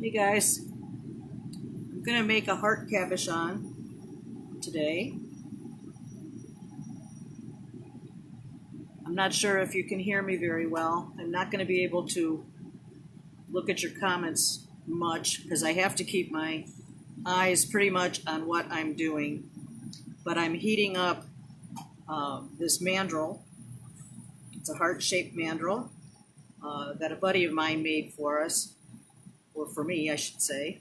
Hey guys, I'm gonna make a heart cabochon today. I'm not sure if you can hear me very well. I'm not gonna be able to look at your comments much because I have to keep my eyes pretty much on what I'm doing. But I'm heating up this mandrel. It's a heart-shaped mandrel that a buddy of mine made for us, or for me, I should say.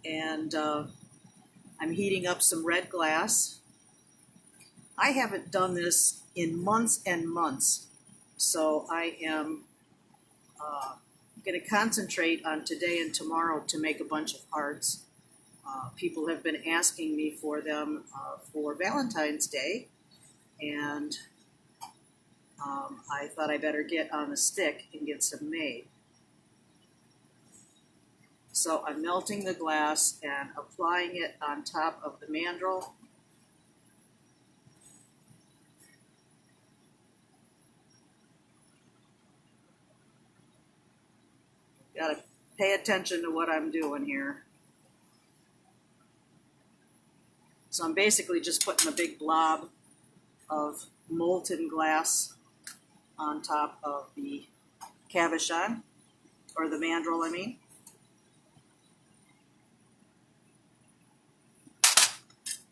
And I'm heating up some red glass. I haven't done this in months and months, so I am going to concentrate on today and tomorrow to make a bunch of hearts. People have been asking me for them for Valentine's Day, and I thought I better get on the stick and get some made. So I'm melting the glass and applying it on top of the mandrel. Got to pay attention to what I'm doing here. So I'm basically just putting a big blob of molten glass on top of the cabochon, or the mandrel, I mean.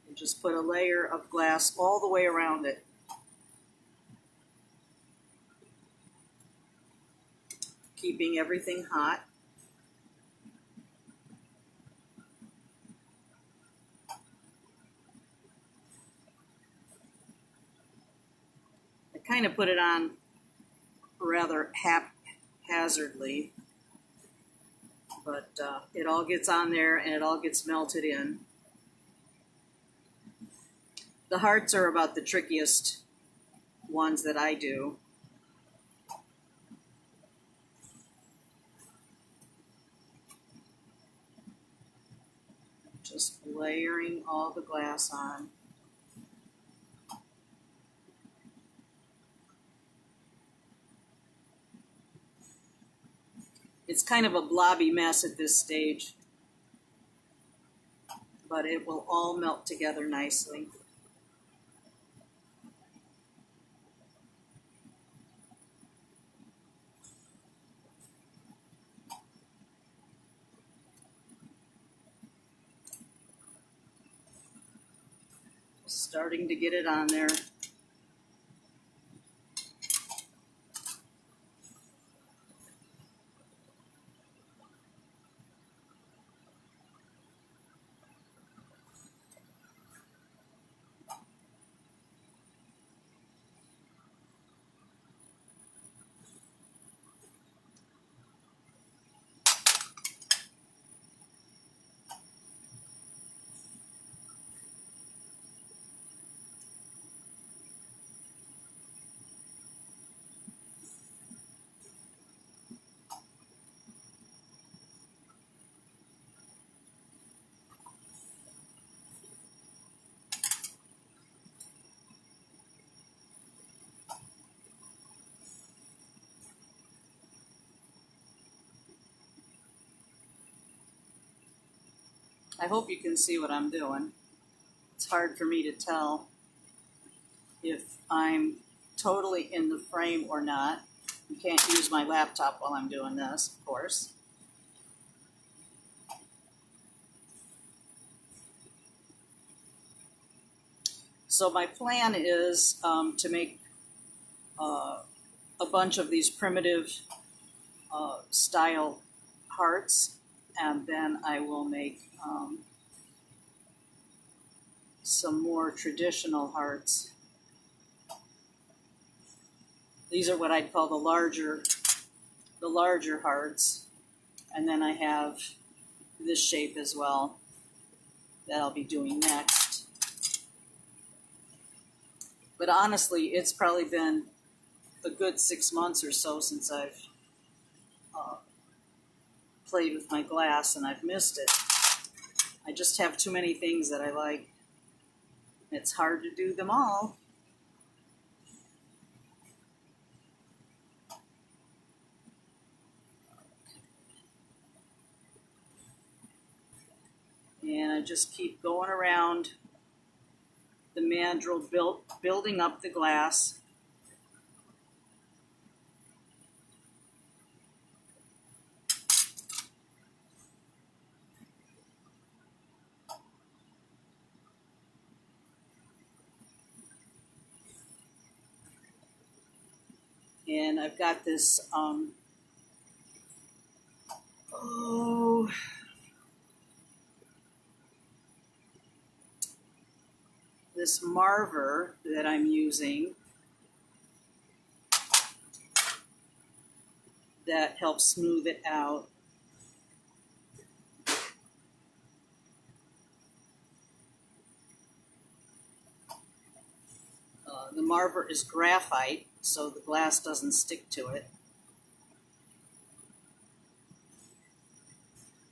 And just put a layer of glass all the way around it. Keeping everything hot. I kind of put it on rather haphazardly, but it all gets on there and it all gets melted in. The hearts are about the trickiest ones that I do. Just layering all the glass on. It's kind of a blobby mess at this stage, but it will all melt together nicely. Starting to get it on there. I hope you can see what I'm doing. It's hard for me to tell if I'm totally in the frame or not. You can't use my laptop while I'm doing this, of course. So my plan is to make a bunch of these primitive style hearts, and then I will make some more traditional hearts. These are what I'd call the larger hearts, and then I have this shape as well that I'll be doing next. But honestly, it's probably been a good 6 months or so since I've played with my glass, and I've missed it. I just have too many things that I like. It's hard to do them all. And I just keep going around the mandrel, building up the glass. And I've got this, this marver that I'm using that helps smooth it out. The marver is graphite, so the glass doesn't stick to it.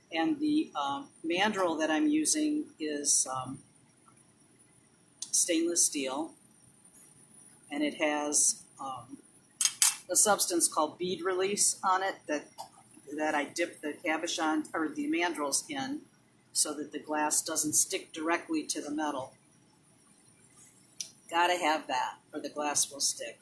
And the mandrel that I'm using is stainless steel, and it has a substance called bead release on it that I dip the cabochon or the mandrels in so that the glass doesn't stick directly to the metal. Gotta have that or the glass will stick.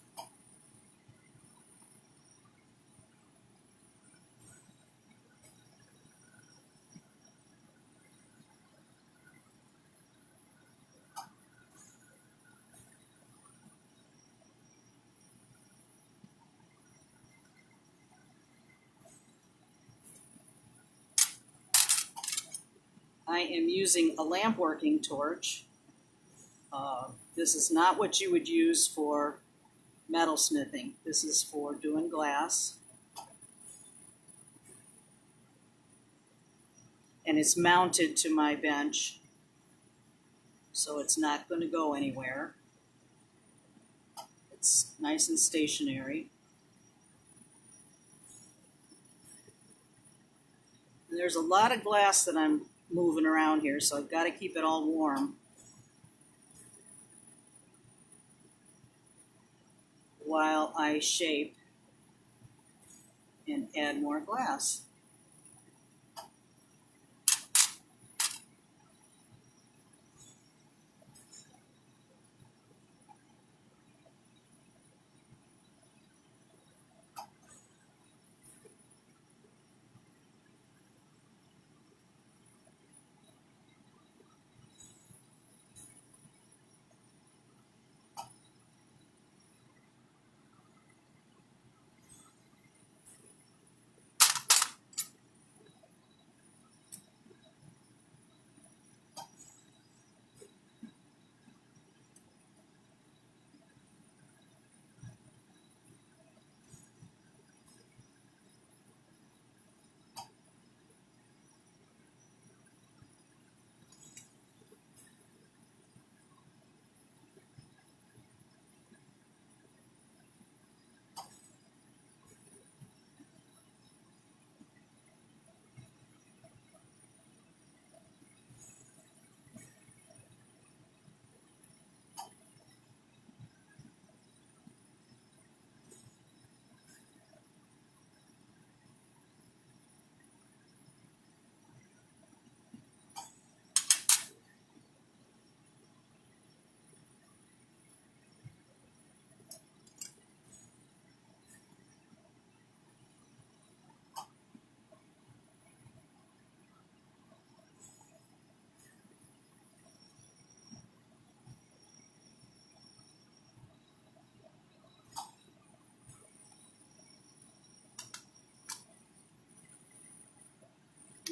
I am using a lamp working torch. This is not what you would use for metal smithing. This is for doing glass. And it's mounted to my bench, so it's not going to go anywhere. It's nice and stationary. And there's a lot of glass that I'm moving around here, so I've got to keep it all warm while I shape and add more glass.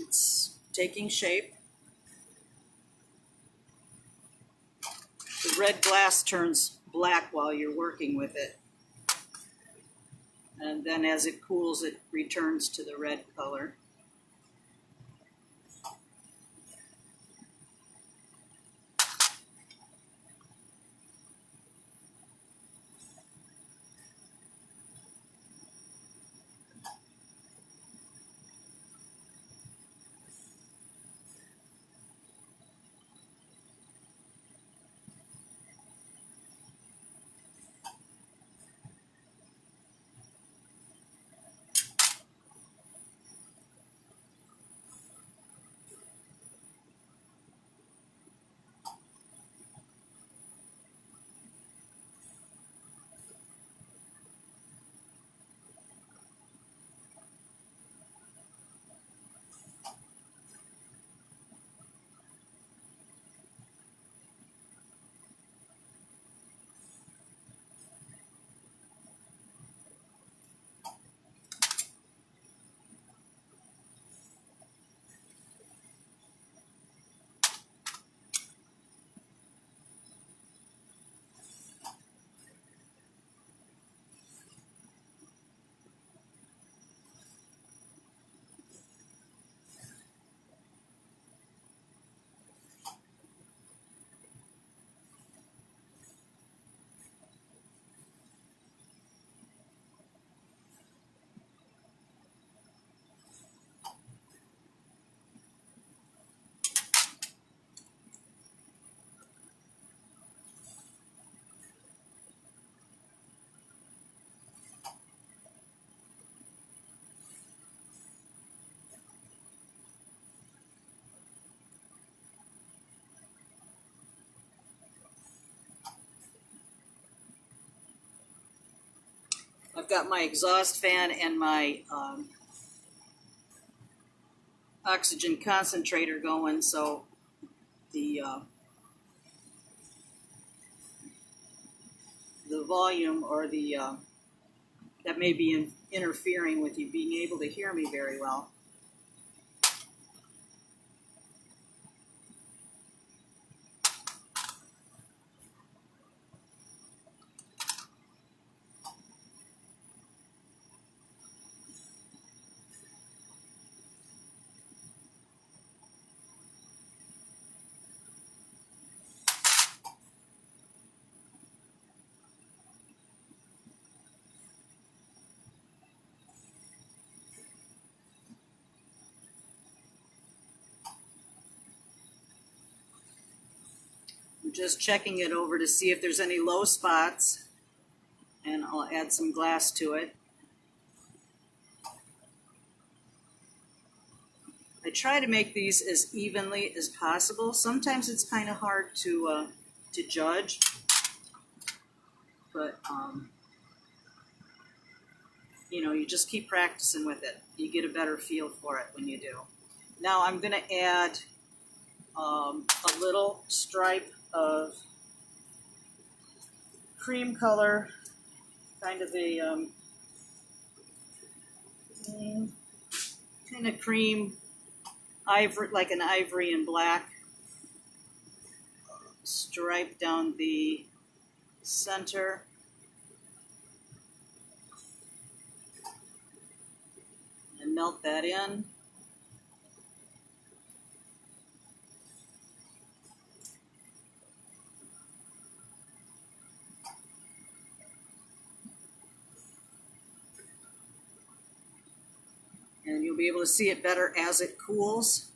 It's taking shape. The red glass turns black while you're working with it. And then as it cools, it returns to the red color. I've got my exhaust fan and my oxygen concentrator going, so the volume or the that may be interfering with you being able to hear me very well. I'm just checking it over to see if there's any low spots, and I'll add some glass to it. I try to make these as evenly as possible. Sometimes it's kind of hard to judge, but you know, you just keep practicing with it. You get a better feel for it when you do. Now I'm going to add a little stripe of cream color, kind of a kind of cream ivory, like an ivory and black stripe down the center. And melt that in. And you'll be able to see it better as it cools.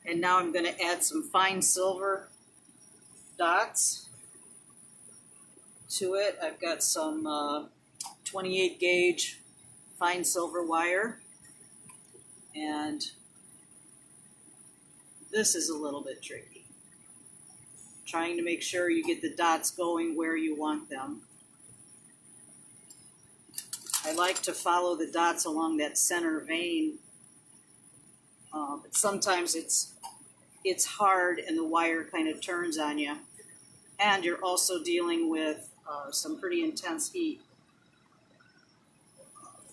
And now I'm going to add some fine silver dots to it. I've got some 28 gauge fine silver wire, and this is a little bit tricky. Trying to make sure you get the dots going where you want them. I like to follow the dots along that center vein, but sometimes it's hard and the wire kind of turns on you. And you're also dealing with some pretty intense heat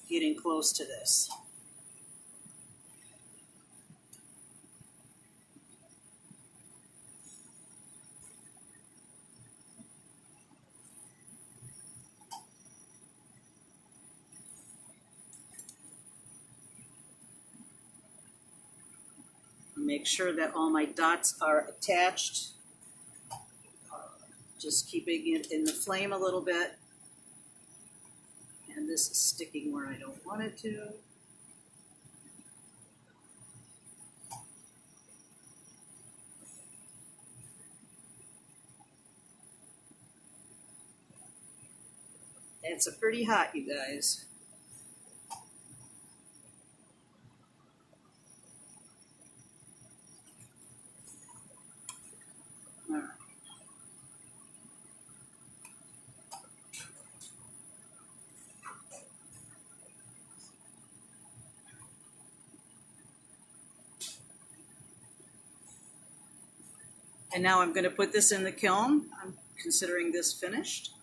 getting close to this. Make sure that all my dots are attached. Just keeping it in the flame a little bit. And this is sticking where I don't want it to. It's a pretty hot, you guys. And now I'm going to put this in the kiln. I'm considering this finished.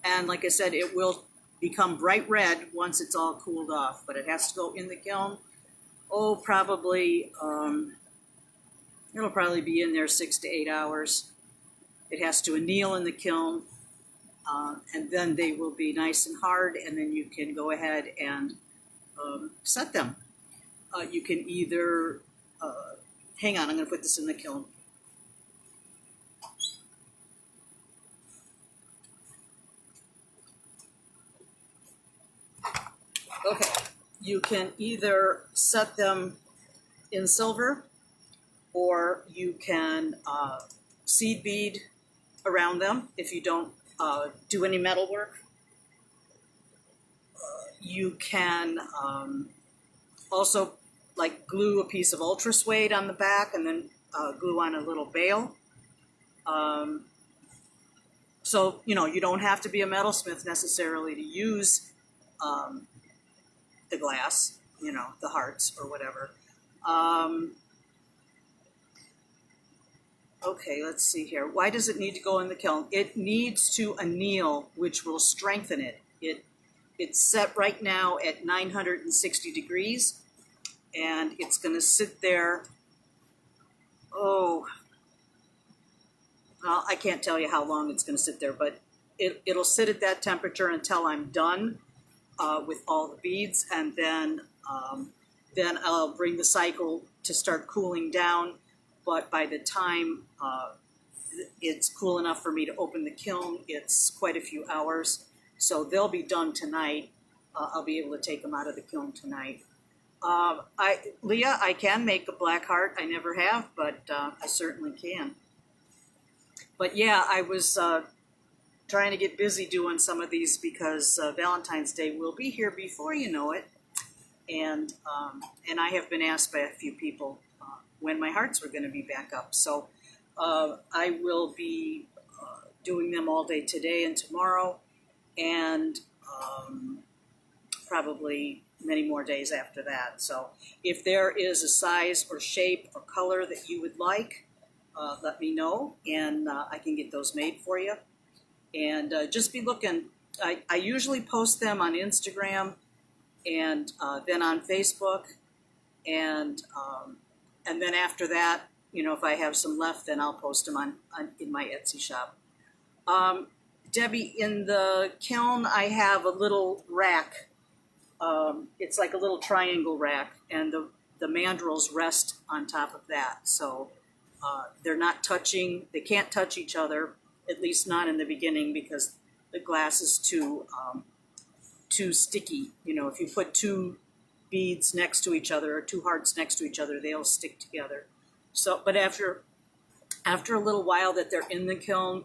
And like I said, it will become bright red once it's all cooled off, but it has to go in the kiln. Oh, probably, it'll probably be in there 6 to 8 hours. It has to anneal in the kiln, and then they will be nice and hard, and then you can go ahead and set them. You can either... hang on, I'm going to put this in the kiln. Okay, you can either set them in silver, or you can seed bead around them if you don't do any metal work. You can also like glue a piece of ultra suede on the back and then glue on a little bail. So, you don't have to be a metalsmith necessarily to use the glass, the hearts or whatever. Okay, let's see here. Why does it need to go in the kiln? It needs to anneal, which will strengthen it. It's set right now at 960 degrees, and it's going to sit there. Oh, well, I can't tell you how long it's going to sit there, but it'll sit at that temperature until I'm done with all the beads, and then I'll bring the cycle to start cooling down. But by the time it's cool enough for me to open the kiln, it's quite a few hours. So they'll be done tonight. I'll be able to take them out of the kiln tonight. Leah, I can make a black heart. I never have, but I certainly can. But yeah, I was trying to get busy doing some of these because Valentine's Day will be here before you know it. And I have been asked by a few people when my hearts were going to be back up. So I will be doing them all day today and tomorrow, and probably many more days after that. So if there is a size or shape or color that you would like, let me know, and I can get those made for you. And just be looking. I usually post them on Instagram and then on Facebook, and then after that, if I have some left, then I'll post them in my Etsy shop. Debbie, in the kiln, I have a little rack. It's like a little triangle rack, and the mandrels rest on top of that. So they're not touching. They can't touch each other, at least not in the beginning, because the glass is too sticky. If you put two beads next to each other or two hearts next to each other, they'll stick together. So, but after a little while that they're in the kiln,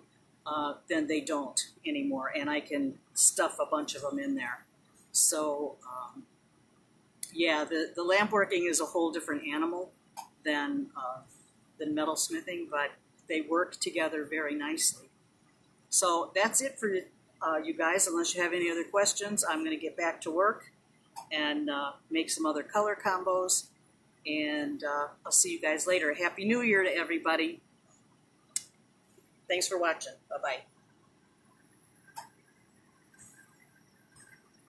then they don't anymore, and I can stuff a bunch of them in there. So, yeah, the lamp working is a whole different animal than metalsmithing, but they work together very nicely. So that's it for you guys. Unless you have any other questions, I'm going to get back to work and make some other color combos. And I'll see you guys later. Happy New Year to everybody. Thanks for watching. Bye-bye.